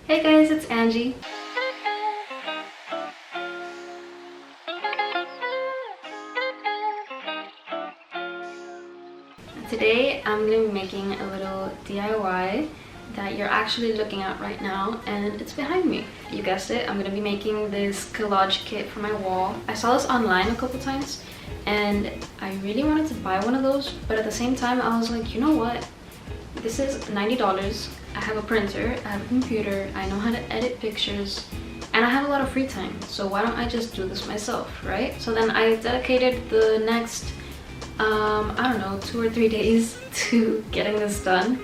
Hey guys, it's Angie. Today I'm going to be making a little DIY that you're actually looking at right now, and it's behind me. You guessed it, I'm going to be making this collage kit for my wall. I saw this online a couple times and I really wanted to buy one of those, but at the same time I was like, you know what? This is $90. I have a printer, I have a computer, I know how to edit pictures, and I have a lot of free time, so why don't I just do this myself, right? So then I dedicated the next I don't know, 2 or 3 days to getting this done.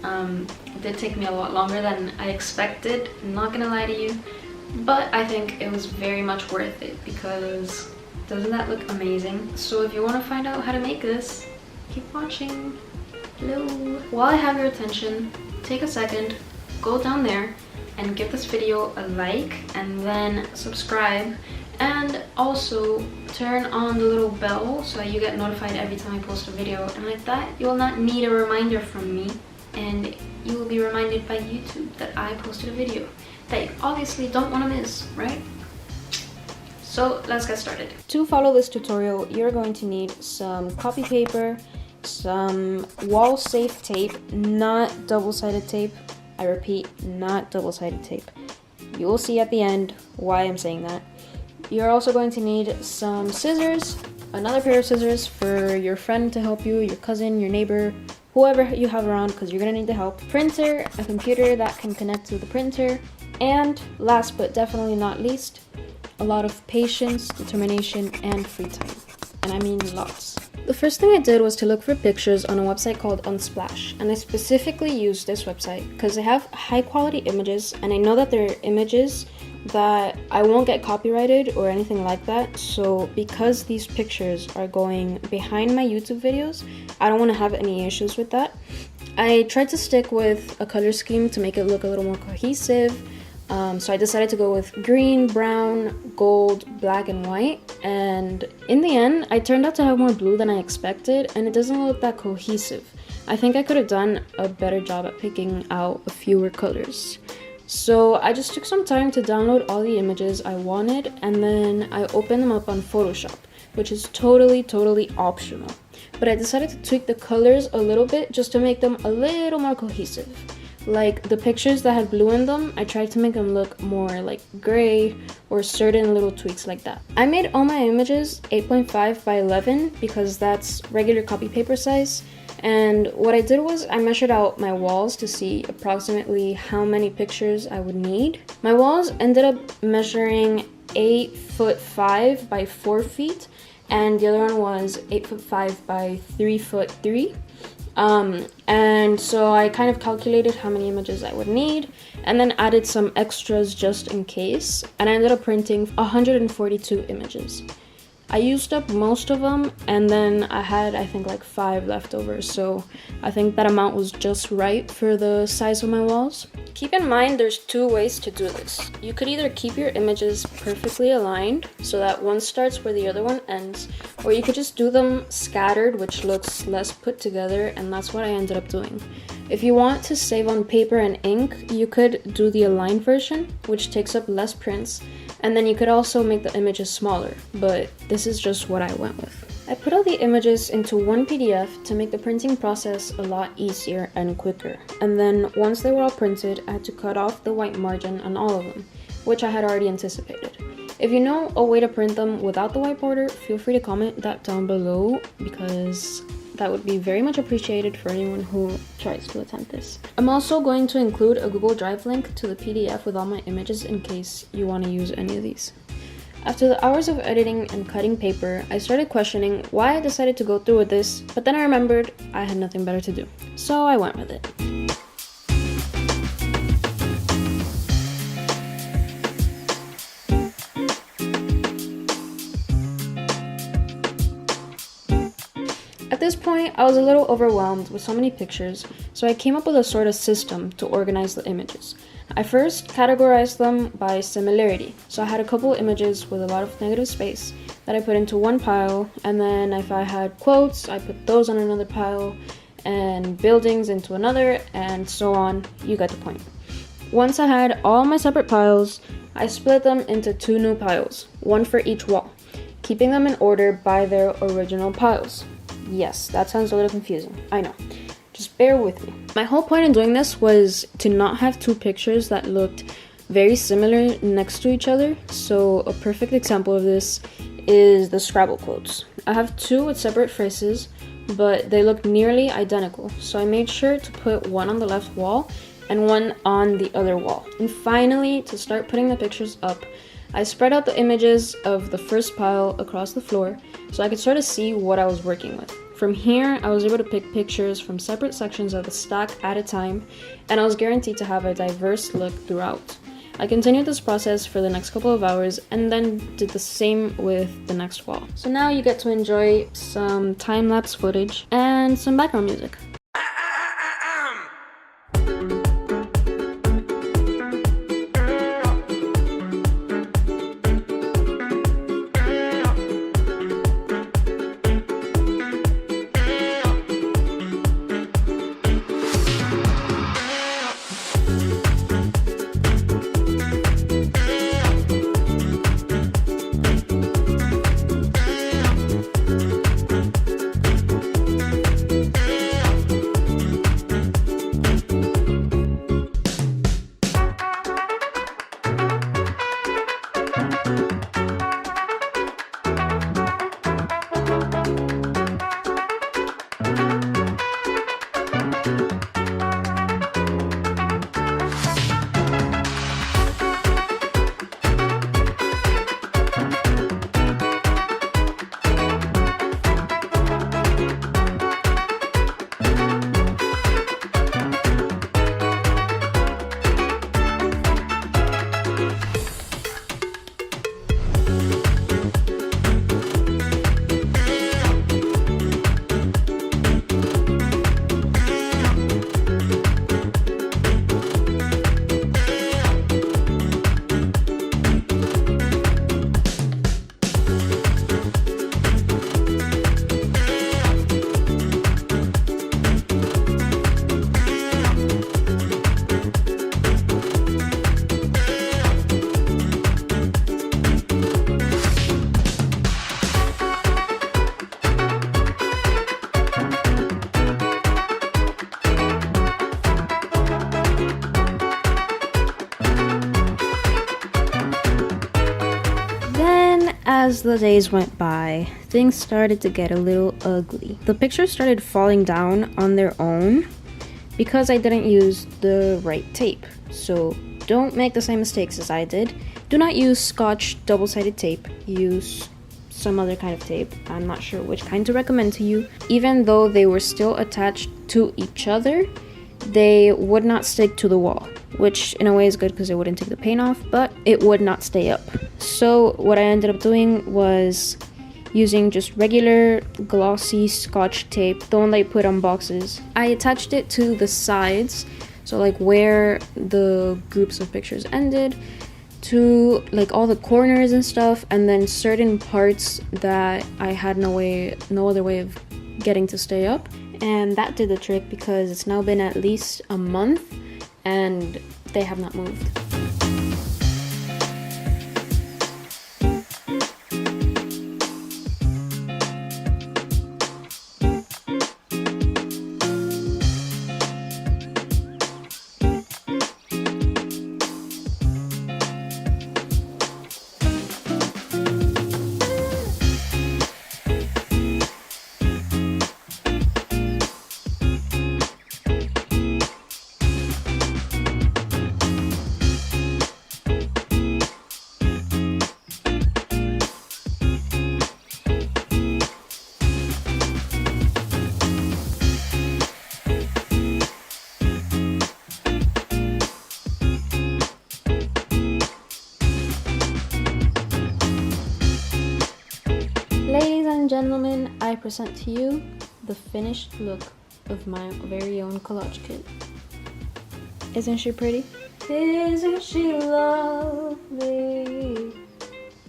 It did take me a lot longer than I expected, not gonna lie to you, but I think it was very much worth it because doesn't that look amazing? So if you want to find out how to make this, keep watching. Hello. While I have your attention, take a second, go down there and give this video a like and then subscribe, and also turn on the little bell so that you get notified every time I post a video, and like that you will not need a reminder from me and you will be reminded by YouTube that I posted a video that you obviously don't want to miss, right? So let's get started. To follow this tutorial, you're going to need some copy paper, some wall safe tape, not double-sided tape. I repeat, not double-sided tape. You will see at the end why I'm saying that. You're also going to need some scissors, another pair of scissors for your friend to help you, your cousin, your neighbor, whoever you have around, because you're going to need the help. Printer, a computer that can connect to the printer, and last but definitely not least, a lot of patience, determination, and free time. And I mean lots. The first thing I did was to look for pictures on a website called Unsplash, and I specifically used this website because they have high quality images, and I know that they're images that I won't get copyrighted or anything like that. So because these pictures are going behind my YouTube videos, I don't want to have any issues with that. I tried to stick with a color scheme to make it look a little more cohesive. So I decided to go with green, brown, gold, black, and white. And in the end, I turned out to have more blue than I expected, and it doesn't look that cohesive. I think I could have done a better job at picking out a fewer colors. So I just took some time to download all the images I wanted, and then I opened them up on Photoshop, which is totally optional. But I decided to tweak the colors a little bit just to make them a little more cohesive. Like the pictures that had blue in them, I tried to make them look more like gray or certain little tweaks like that. I made all my images 8.5 by 11 because that's regular copy paper size. And what I did was I measured out my walls to see approximately how many pictures I would need. My walls ended up measuring 8'5" by 4 feet, and the other one was 8'5" by 3'3". And so I kind of calculated how many images I would need and then added some extras just in case, and I ended up printing 142 images. I used up most of them, and then I had, I think, like 5 left over, so I think that amount was just right for the size of my walls. Keep in mind there's 2 ways to do this. You could either keep your images perfectly aligned so that one starts where the other one ends, or you could just do them scattered, which looks less put together, and that's what I ended up doing. If you want to save on paper and ink, you could do the aligned version, which takes up less prints, and then you could also make the images smaller, but this is just what I went with. I put all the images into one PDF to make the printing process a lot easier and quicker, and then once they were all printed, I had to cut off the white margin on all of them, which I had already anticipated. If you know a way to print them without the white border, feel free to comment that down below because that would be very much appreciated for anyone who tries to attempt this. I'm also going to include a Google Drive link to the PDF with all my images in case you want to use any of these. After the hours of editing and cutting paper, I started questioning why I decided to go through with this, but then I remembered I had nothing better to do, so I went with it. At this point, I was a little overwhelmed with so many pictures, so I came up with a sort of system to organize the images. I first categorized them by similarity, so I had a couple images with a lot of negative space that I put into one pile, and then if I had quotes, I put those on another pile, and buildings into another, and so on. You get the point. Once I had all my separate piles, I split them into 2 new piles, one for each wall, keeping them in order by their original piles. Yes, that sounds a little confusing, I know. Just bear with me. My whole point in doing this was to not have 2 pictures that looked very similar next to each other. So a perfect example of this is the Scrabble quotes. I have 2 with separate phrases, but they look nearly identical. So I made sure to put one on the left wall and one on the other wall. And finally, to start putting the pictures up, I spread out the images of the first pile across the floor so I could sort of see what I was working with. From here, I was able to pick pictures from separate sections of the stack at a time, and I was guaranteed to have a diverse look throughout. I continued this process for the next couple of hours and then did the same with the next wall. So now you get to enjoy some time-lapse footage and some background music. As the days went by, things started to get a little ugly. The pictures started falling down on their own because I didn't use the right tape. So don't make the same mistakes as I did. Do not use Scotch double-sided tape. Use some other kind of tape. I'm not sure which kind to recommend to you. Even though they were still attached to each other, they would not stick to the wall, which in a way is good because it wouldn't take the paint off, but it would not stay up. So what I ended up doing was using just regular glossy Scotch tape, the one that you put on boxes. I attached it to the sides, so like where the groups of pictures ended, to like all the corners and stuff, and then certain parts that I had no other way of getting to stay up. And that did the trick because it's now been at least a month and they have not moved. Ladies and gentlemen, I present to you the finished look of my very own collage kit. Isn't she pretty? Isn't she lovely?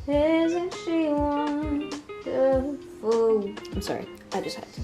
Isn't she wonderful? I'm sorry, I just had to.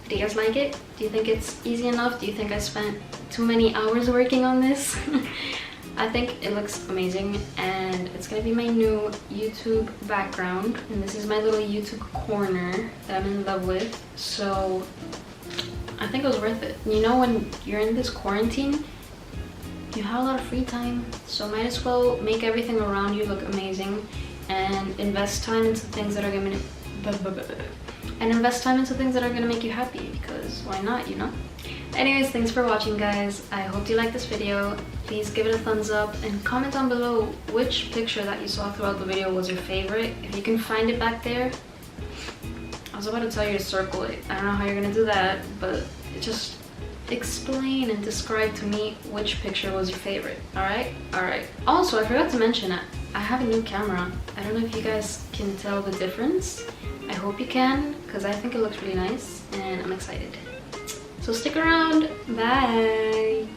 Do you guys like it? Do you think it's easy enough? Do you think I spent too many hours working on this? I think it looks amazing, and it's gonna be my new YouTube background, and this is my little YouTube corner that I'm in love with, so I think it was worth it. You know, when you're in this quarantine, you have a lot of free time, so might as well make everything around you look amazing and invest time into things that are gonna make you happy, because why not, you know? Anyways, thanks for watching, guys. I hope you liked this video. Please give it a thumbs up and comment down below which picture that you saw throughout the video was your favorite. If you can find it back there. I was about to tell you to circle it. I don't know how you're gonna do that, but just explain and describe to me which picture was your favorite. Alright? Alright. Also, I forgot to mention it. I have a new camera. I don't know if you guys can tell the difference. I hope you can, because I think it looks really nice and I'm excited. So stick around. Bye!